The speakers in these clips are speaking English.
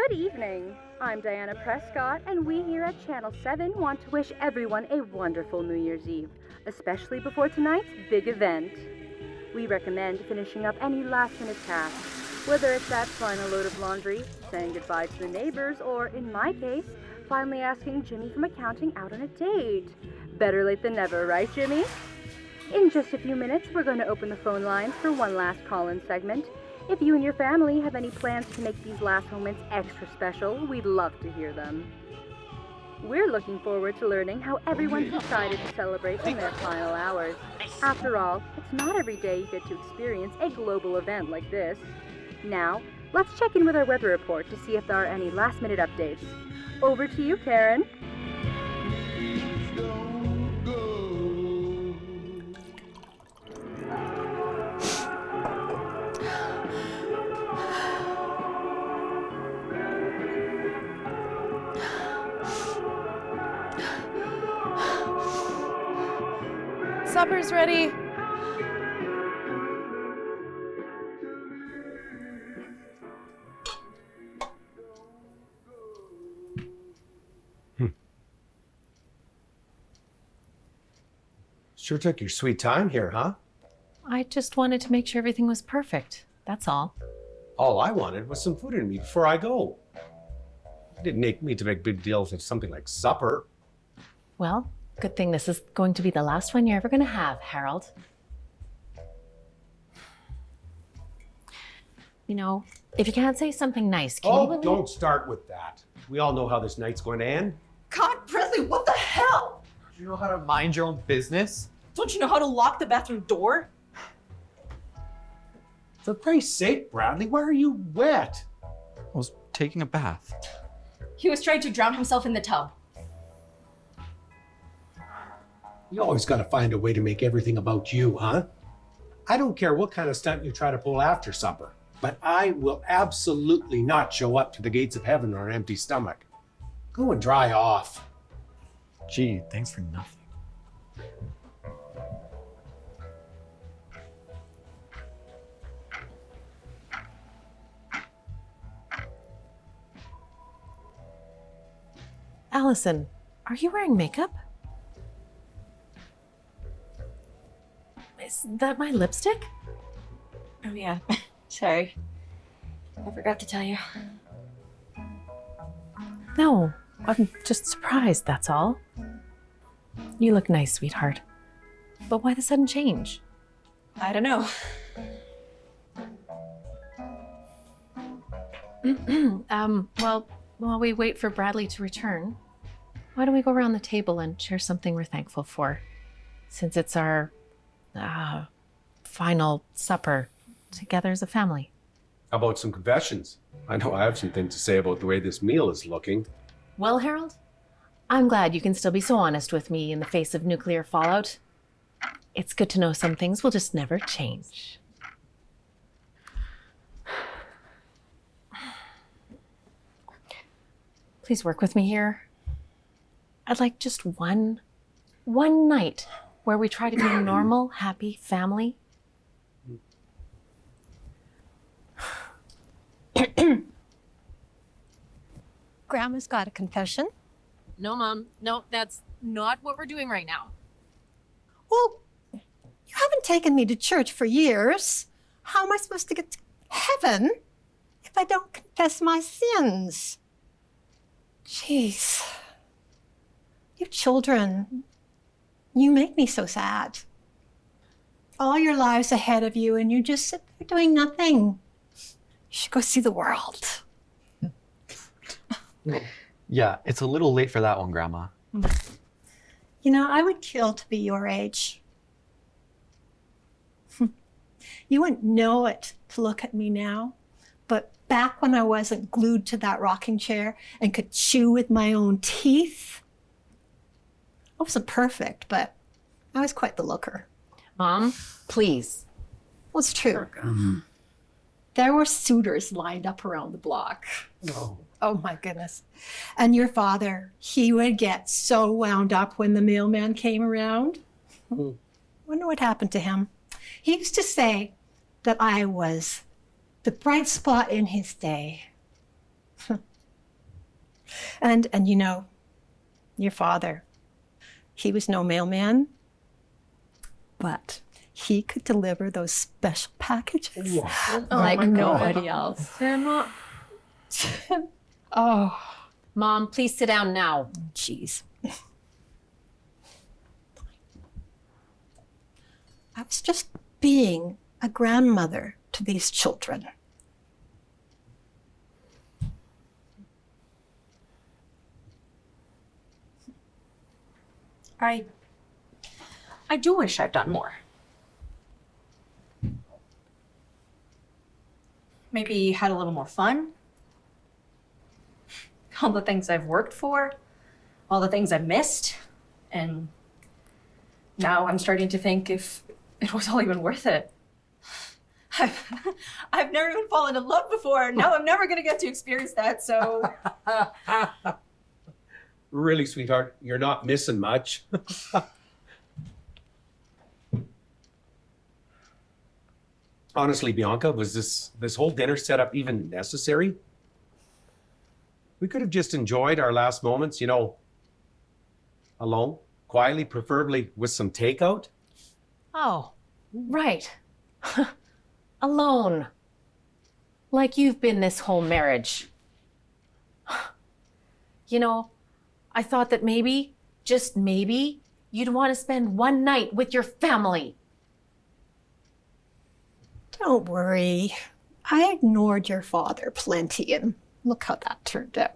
Good evening. I'm Diana Prescott, and we here at Channel 7 want to wish everyone a wonderful New Year's Eve, especially before tonight's big event. We recommend finishing up any last-minute tasks, whether it's that final load of laundry, saying goodbye to the neighbors, or, in my case, finally asking Jimmy from accounting out on a date. Better late than never, right, Jimmy? In just a few minutes, we're going to open the phone lines for one last call-in segment. If you and your family have any plans to make these last moments extra special, we'd love to hear them. We're looking forward to learning how everyone's decided to celebrate in their final hours. After all, it's not every day you get to experience a global event like this. Now, let's check in with our weather report to see if there are any last-minute updates. Over to you, Karen. Supper's ready. Sure took your sweet time here, huh? I just wanted to make sure everything was perfect. That's all. All I wanted was some food in me before I go. You didn't need to make big deals of something like supper. Well, good thing this is going to be the last one you're ever going to have, Harold. You know, if you can't say something nice, can you... Don't start with that. We all know how this night's going to end. God, Bradley, what the hell? Do you know how to mind your own business? Don't you know how to lock the bathroom door? For Christ's sake, Bradley, why are you wet? I was taking a bath. He was trying to drown himself in the tub. You always got to find a way to make everything about you, huh? I don't care what kind of stunt you try to pull after supper, but I will absolutely not show up to the gates of heaven on an empty stomach. Go and dry off. Gee, thanks for nothing. Allison, are you wearing makeup? Is that my lipstick? Oh yeah, sorry. I forgot to tell you. No, I'm just surprised, that's all. You look nice, sweetheart. But why the sudden change? I don't know. Well, while we wait for Bradley to return, why don't we go around the table and share something we're thankful for, since it's our final supper together as a family. How about some confessions? I know I have some things to say about the way this meal is looking. Well, Harold, I'm glad you can still be so honest with me in the face of nuclear fallout. It's good to know some things will just never change. Please work with me here. I'd like just one night where we try to be a normal, happy family. Grandma's got a confession. No, Mom. No, that's not what we're doing right now. Well, you haven't taken me to church for years. How am I supposed to get to heaven if I don't confess my sins? Jeez. You children, you make me so sad. All your lives ahead of you and you just sit there doing nothing. You should go see the world. Yeah, it's a little late for that one, Grandma. You know, I would kill to be your age. You wouldn't know it to look at me now, but back when I wasn't glued to that rocking chair and could chew with my own teeth, I wasn't perfect, but I was quite the looker. Mom, please. Well, it's true. There were suitors lined up around the block. No. Oh my goodness. And your father, he would get so wound up when the mailman came around. Wonder what happened to him. He used to say that I was the bright spot in his day. And you know, your father, he was no mailman, but he could deliver those special packages like nobody else. Grandma. Oh. Mom, please sit down now. Jeez. I was just being a grandmother to these children. I do wish I'd done more. Maybe had a little more fun. All the things I've worked for, all the things I've missed, and now I'm starting to think if it was all even worth it. I've never even fallen in love before. Now I'm never gonna get to experience that, so. Really, sweetheart, you're not missing much. Honestly, Bianca, was this whole dinner setup even necessary? We could have just enjoyed our last moments, you know, alone, quietly, preferably with some takeout. Oh, right. Alone. Like you've been this whole marriage. You know, I thought that maybe, just maybe, you'd want to spend one night with your family. Don't worry. I ignored your father plenty, and look how that turned out.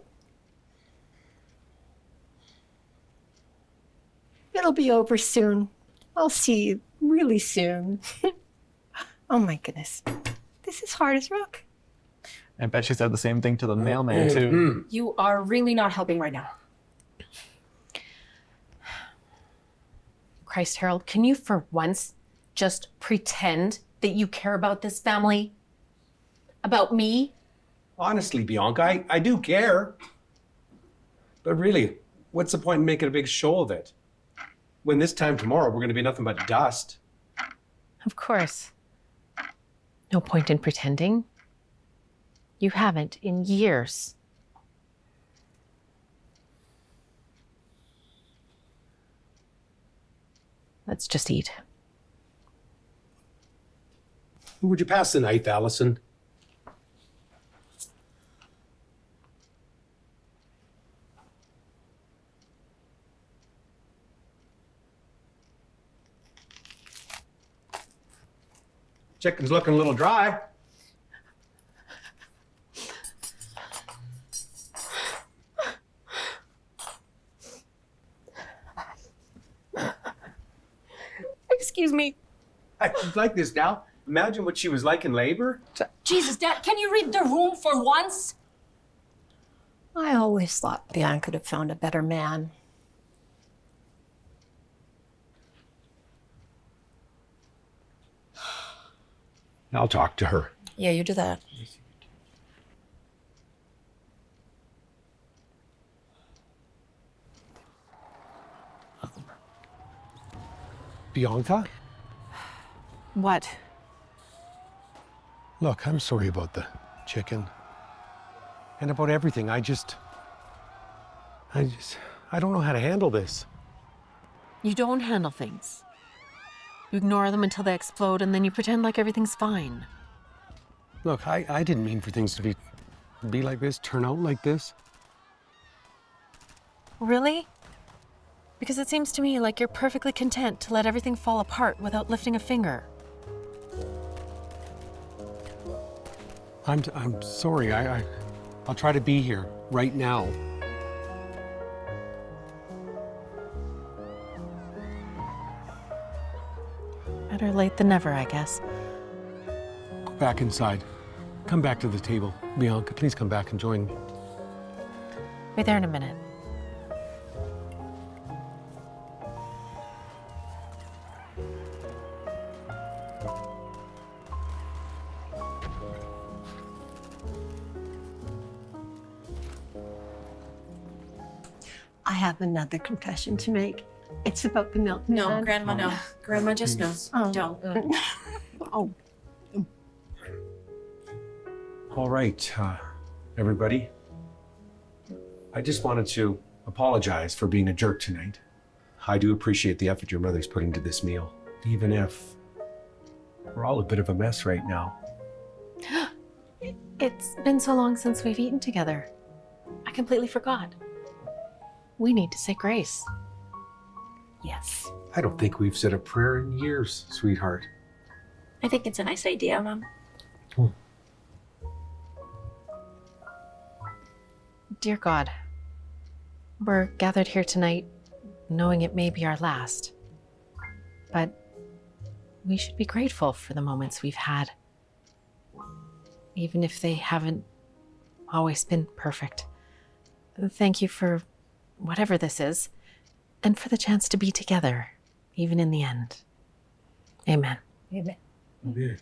It'll be over soon. I'll see you really soon. Oh my goodness. This is hard as rock. I bet she said the same thing to the mailman, too. You are really not helping right now. Christ, Harold, can you for once just pretend that you care about this family? About me? Honestly, Bianca, I do care. But really, what's the point in making a big show of it? When this time tomorrow, we're going to be nothing but dust. Of course. No point in pretending. You haven't in years. Let's just eat. Would you pass the knife, Allison? Chicken's looking a little dry. Excuse me. She's like this now. Imagine what she was like in labor. Jesus, Dad, can you read the room for once? I always thought Bianca could have found a better man. I'll talk to her. Yeah, you do that. Bianca? What? Look, I'm sorry about the chicken. And about everything. I don't know how to handle this. You don't handle things. You ignore them until they explode and then you pretend like everything's fine. Look, I didn't mean for things to be like this, turn out like this. Really? Because it seems to me like you're perfectly content to let everything fall apart without lifting a finger. I'm sorry. I'll try to be here right now. Better late than never, I guess. Go back inside. Come back to the table. Bianca, please come back and join me. Be there in a minute. I have another confession to make. It's about the milk. No, Grandma, no. Grandma just knows. Oh. Don't. Oh, All right, everybody. I just wanted to apologize for being a jerk tonight. I do appreciate the effort your mother's putting to this meal, even if we're all a bit of a mess right now. It's been so long since we've eaten together. I completely forgot. We need to say grace. Yes. I don't think we've said a prayer in years, sweetheart. I think it's a nice idea, Mom. Dear God, we're gathered here tonight knowing it may be our last, but we should be grateful for the moments we've had, even if they haven't always been perfect. Thank you for whatever this is, and for the chance to be together, even in the end. Amen. Amen. Yeah.